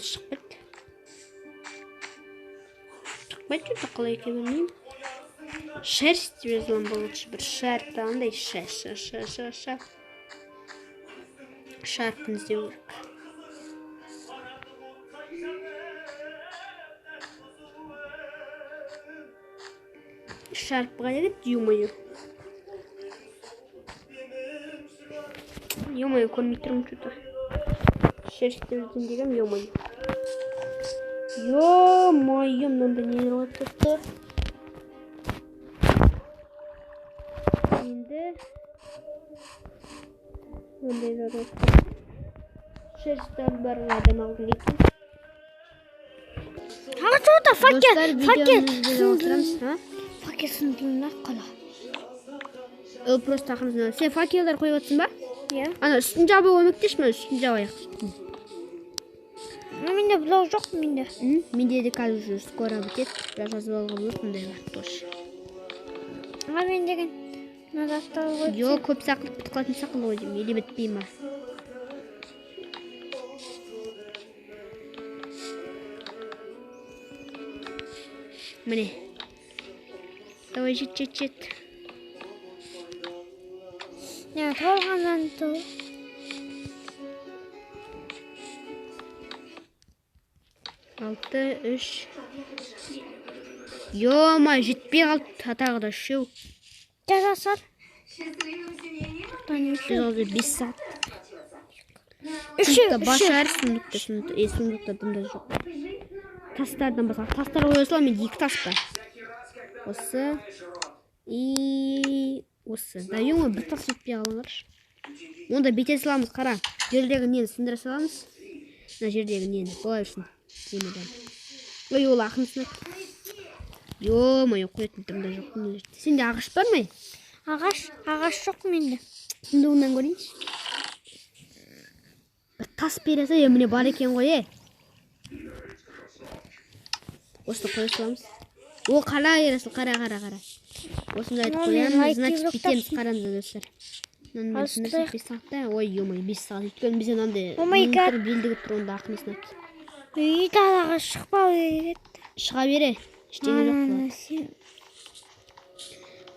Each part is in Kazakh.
шықпайды. Шықпайды что қалай екенін білмеймін. Шерсть деп жазылған болушы бір шарп андай шарпын іздеу керек. Шарп қайда кетті, ё-моё. Ё-моё, көрмей тұрмын что-то. Шерсть деп іздейін дегенім, ё-моё. Ё-моё, мынандай нелер болып кетті. Енді мындай зат. Шерсттен бар адам алдым екен. Что-то факел сындырына қала. Просто ақырын. Сен факелдар қойып отырсың ба? Иә. Ана үстін жабу көмектесші, мен үстін жабайық. Менде блок жоқ, менде. Менде де қазір уже скоро бітеді. Бірақ жазып алған болады мұндай бар тоже. Мен деген назастал ғой. Жоқ, көп сақылып бітіп қалатын сақыл ғой деймін. Еле бітпей ма? Міне. Давай жет. Я толғаннан тұл. Алты, үш. Ё-ма, жетпей қалды. Тағы да үшеу. Жазасар. Жазалды 5 сағат. Үшеу. Башар сундукта дымда жоқ. Тастардан басқа. Тастар қоя салам, мен 2 тас бар. Осы. И осы. Да ё-ма, бір тас жетпей қалыңаршы. Онда бете саламыз, қара. Жердегі нені сындыра саламыз. Мына жердегі нені. Болай үшін. Ой, ол ақынысына. Ё-моё, қоятын дымда жоқ. Сенде ағаш бар ма? Ағаш жоқ менде. Сундуғынан көрейінші. Бір тас бересе, міне бар екен ғой, Осыны қоя саламыз. О, қара ересіл, қара. Осыны айтып қоямыз, значит, бітеміз қараңыз достар. Мынаны сындырсақ 5 сағатта, ой, ё-моё, 5 сағат. Өйткені бізден андай минуттар белдігі тұруында ақынысына. Үй далаға шықпау керек. Шыға бере. Ештеңе жоқ болады.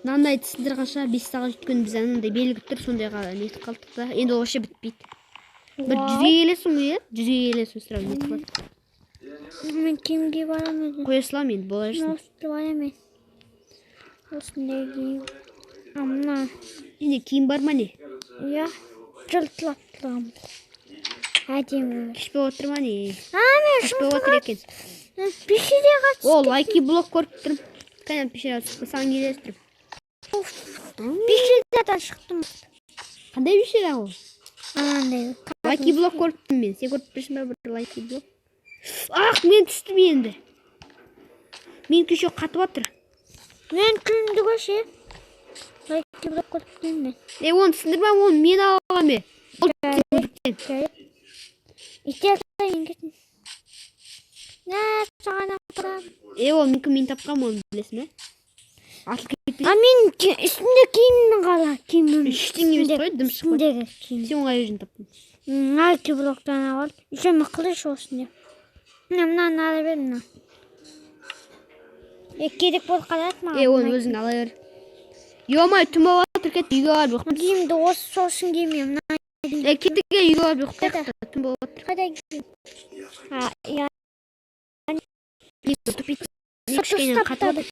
Мынандай сындырғанша 5 сағат өйткені біз андай белгі тұр, сондайға нетіп қалдық та. Енді ол вообще бітпейді. Бір 100-ге келесің ғой, 100-ге келесің сұрап нетіп қалдық. Мен киімге барамын. Қоя салам енді, бола жүрсің. Осыны барамын. Осындай киім. Мына. Енді киім бар ма не? Иә. Жылтылап тұрамын. Әдемі. Кішпе отыр ма не? Мен Кішпе отыр екен. Пешеде қатысып. О, лайки блок көріп тұрым. Қайдан пешеде қатысып, саған келестірім. Пешеден шықтым. Қандай пешеде ол? Анандай. Лайки блок көріп тұрым мен. Сен көріп тұрсың ба бір лайки блок? Ақ, мен түстім енді. Мен кеше қатып отыр. Мен күнді көше. Лайки блок көріп тұрым мен. Оны сындырма, оны мен алғам бе? Ителтайын кетін. Саған апарам. Ол мен тапқам оны білесің бе? Атыл кетпейді. Мен үстінде киімнің қала. Үштің емес қой, дым шықпайды. Сен оңай өзін таптың. Лайки блоктан алып. Еще мықылыш осында. Мынаны ала бер мына. Керек болып қалады маған. Оны өзің ала бер. Ё-моё, түн болып отыр, кет үйге барып ұйықтап. Киімді осы сосын киемін. Кетіге үйге барып ұйықтап. Түн болып отыр. Қайда киім? Кішкене қатып отыр.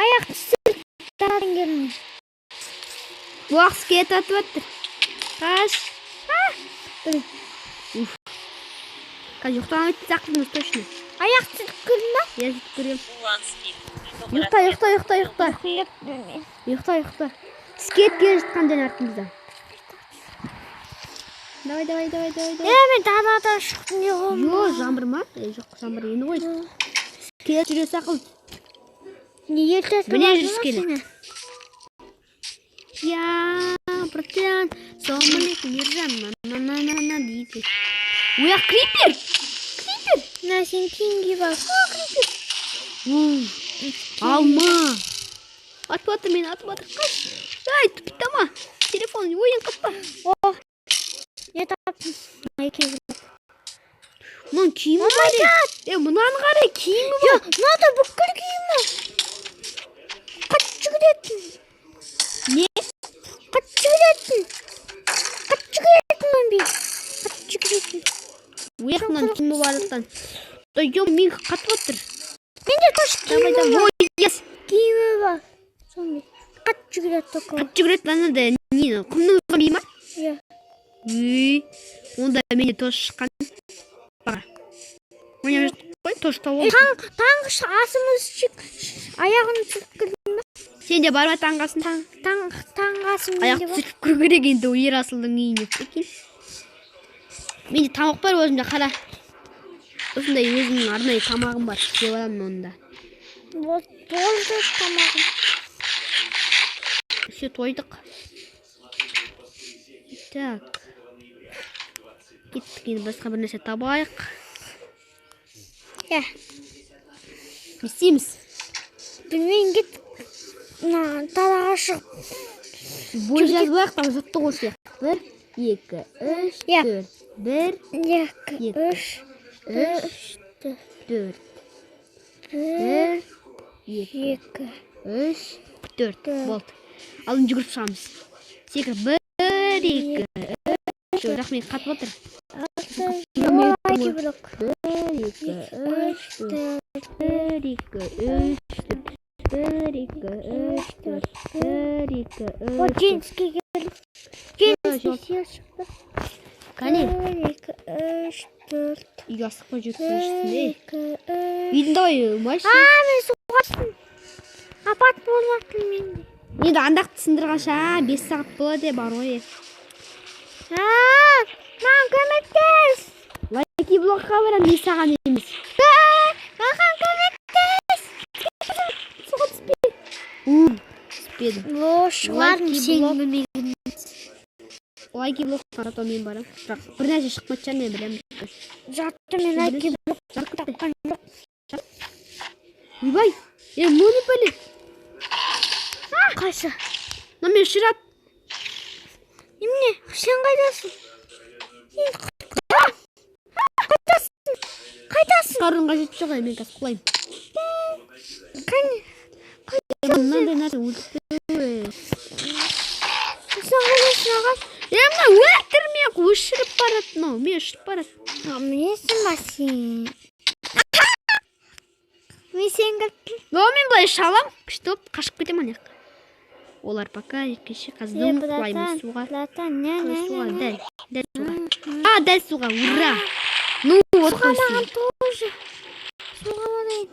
Аяқ түсір. Тарадың келін. Уақсы кет атып отыр. Қаш. Қазір ұйықтаған өтті зақылдыңыз точно. Аяқ түсіп көрін ба? Я сөйтіп көрем. Ұйықта. Скет келе жатқан ден артымызда. Давай. Мен далада шықтым еғым. Жоқ, жаңбыр ма? Жоқ, жаңбыр ені ғой. Скет жүре сақыл. Не ертесі Міне жүріскелі. Я, братан, сомалик миржан, на дейді. Оя, крипер! На сен киімге бар. Алма! Атып отыр, қаш. Ай, тұпыттама. телефон ойын қылып па. О, не таптым? Екі Мұның киімі бар е. Мұнан қарай киімі бар. Мынада бүкіл киімі. Қатшы күретін. Не? Қатшы күретін. Қатшы күретін мен бей. Қатшы күретін. Уяқынан киімі барлықтан. Мен қатып отыр. Менде тош киімі бар. Ой, ес. Киімі бар. Сондай. Қатшы күрет тоқы. Қатшы күрет анады. Нені? Құмның ұзға ма? Иә. Үй. Онда менде тош шыққан. Бара. Мен қой тошта ол. Таңғы асымыз аяғын сүрткілдің бе? Сен де барма таңғасын. Таңғы асым менде Аяқты бар. сүртіп көру керек енді ер асылдың үйіне. Менде тамақ бар өзімде қара. Осындай өзімнің арнайы тамағым бар. Жеп аламын онда. Болды тамағым. Все тойдық. Так. Кеттік енді басқа бір нәрсе табайық. Иә. Не істейміз? Білмейін кет. Далаға шығып. Бой жазбайық, там жаттығу сияқты. 1, 2, 3, 4. 1, 2, 3, 4. 1, 2, 3, 4. Болды. Алдын жүгіріп шығамыз. Секір 1, 2, 3. Рахмет қатып отыр. 1, 2, 3, 4. 1, 2, 3, 4. 1, 2, 3, 4. 1, 2, 3. О, женский келіп. Женский сел шықты. Кәне. 1, 2, 3, 4. Үйге асықпай жүрсің. 1, 2, 3. Үйдің дауы машина. Мен суға түстім. Апат болмақтың менде. Енді андақты сындырғанша 5 сағат болады бар ғой. Маған көмектес. Лайки блокқа барам, мен саған емес. Маған көмектес. Суға түспе. Түспедім. Шығарым сенің көмегін. Лайки блокқа қаратау мен барам. Бірақ бір нәрсе шықматша мен білем. Жатты мен лайки блок Жарып кетті. тапқан жоқ. Үйбай, мұны бөлі. Қайсы? Мен шырат. Немене? Сен қайдасың? Қайдасың? Қарынға жетіп шығай, мен қазір құлайым. Мынандай нәрсе өлтірді. Сен қайдасың ағам? Мына өлтірме, өшіріп барады. Мен өшіріп барады. Мінесің ба сен? Мен сен кірттім. Мен былай шалам, күшті болып қашып кетем ана жаққа. Олар пока еркеше қаздың құлаймыз суға. Суға, дәл суға. Дәл суға, ура! Суға маған тоже. Суға болайын.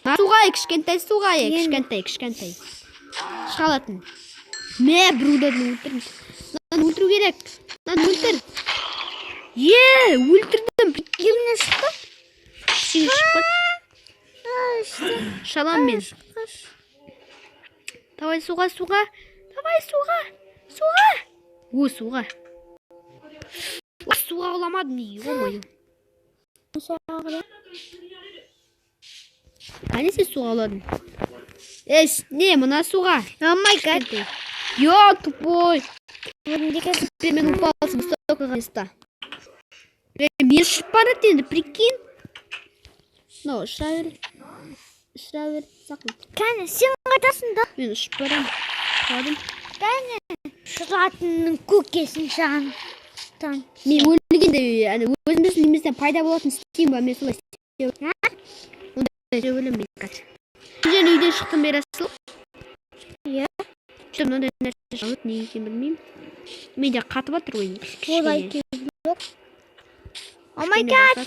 Суға, кішкентай суға, кішкентай. Шалатын. Біреулерін өлтірміз. Өлтіру керек. Өлтір. Өлтірдім. Кіміне шықты? Шалам мен. Давай суға. Давай суға. Суға. Суға оламадым. Ой. Қане сен суға оладың? Не, мұна суға. Амай гад. Тупой. Мен упалсым столько места. Мен ұшып барады енді, прикинь. Шыра бер, сақын. Кәне, сен қайдасың да? Мен ұшып барам. Қалдым. Кәне, шыратының көкесін шағын. Мен өлгенде, өзіміздің немізден пайда болатын істеймін ба, мен солай істеймін. Онда өлім мен қазір. Мен үйден шықтым бері асыл. Что, мынандай нәрсе шалып, не екен білмеймін. Менде қатып жатыр ойын. Олай келіп. О май гад!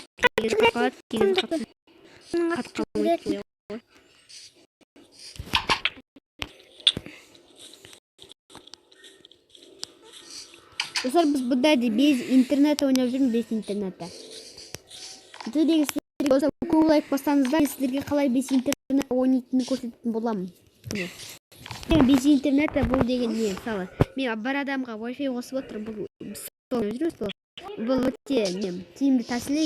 Достар, біз бұндайды без интернета ойнап жүрміз, без интернета. Сіздерге болса, көп лайк бассаңыздар, сіздерге қалай без интернета ойнайтынын көрсететін боламын. Без интернета бұл деген не, мысалы, мен бір адамға Wi-Fi қосып отырмын, бұл өте тиімді тәсіл.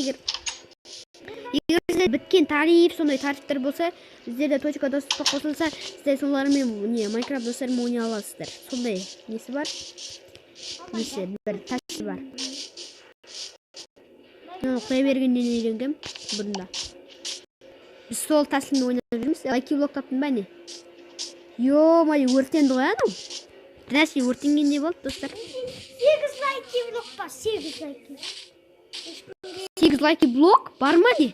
Егер біткен тариф, сондай тарифтер болса, сіздерде точка доступқа қосылса, сіздер солармен не Майнкрафт достарымен ойнай аласыздар. Сондай несі бар? Несі бір тәсіл бар. Қоя бергеннен үйренгем бұрында. Біз сол тәсілмен ойнап жүрміз. Лайки-блок таптың ба не? Ё-май, өртенді ғой анау. Нәрсе өртенгенде болды, достар. 8 лайки-блок бар, 8 лайки. 8 лайки-блок бар ма не?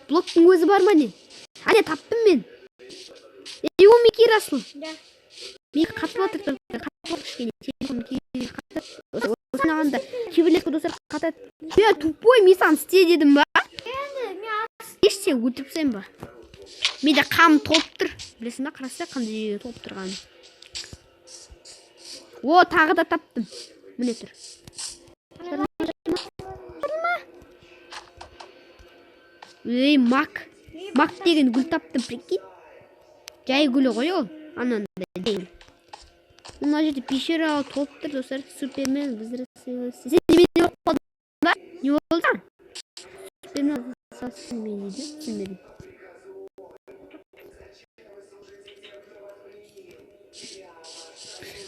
Блоктың өзі бар ма не? Ане, таптым мен. О, Меки Расыл. Меки қатып отыр, достар. Қатып отыр кішкене. Телефон кейде қатып. Осынағанда кейбірлескі достар қатады. Тупой, мен саған істе дедім ба? Ешсе өтіпсен ба? Менде қам толып тұр. Білесің ба, қараса қамды жерге толып тұрғанын. О, тағы да таптым. Міне тұр. Ей, мак. Мак деген гүл таптым, прикинь. Жай гүлі ғой ол. Анандай дейін. Мына жерде пещера толып тұр, достар. Супермен возвращается. Сен немене болып қалдың ба? Не болды? Супермен возвращается немене дейді? Түсінбедім.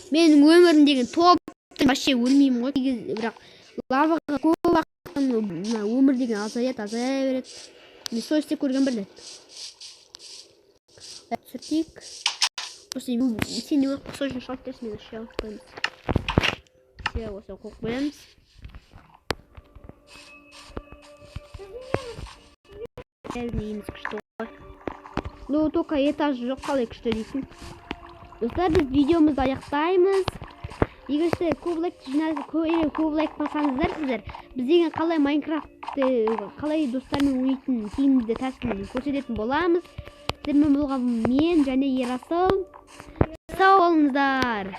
Менің өмірім деген толып тұр. Вообще өлмеймін ғой. Бірақ лаваға көп уақыттан өмір деген азая береді. Мен сол істеп көрген бір рет. Түсіртейік. Сен не болып қосу үшін шалып берсін, мен үші алып қойымыз. Все, осы қоқ қоямыз. Нейміз күшті ғой. Ну, только этаж жоқ, қалай күшті дейсің. Достар, біз видеомызды аяқтаймыз. Егер сіздер көп лайк бассаңыздар, сіздер біздеген қалай Майнкрафтты, қалай достармен ойнайтын тиімді тәсілін көрсететін боламыз. Сіздермен болған мен және Ерасыл. Сау болыңыздар.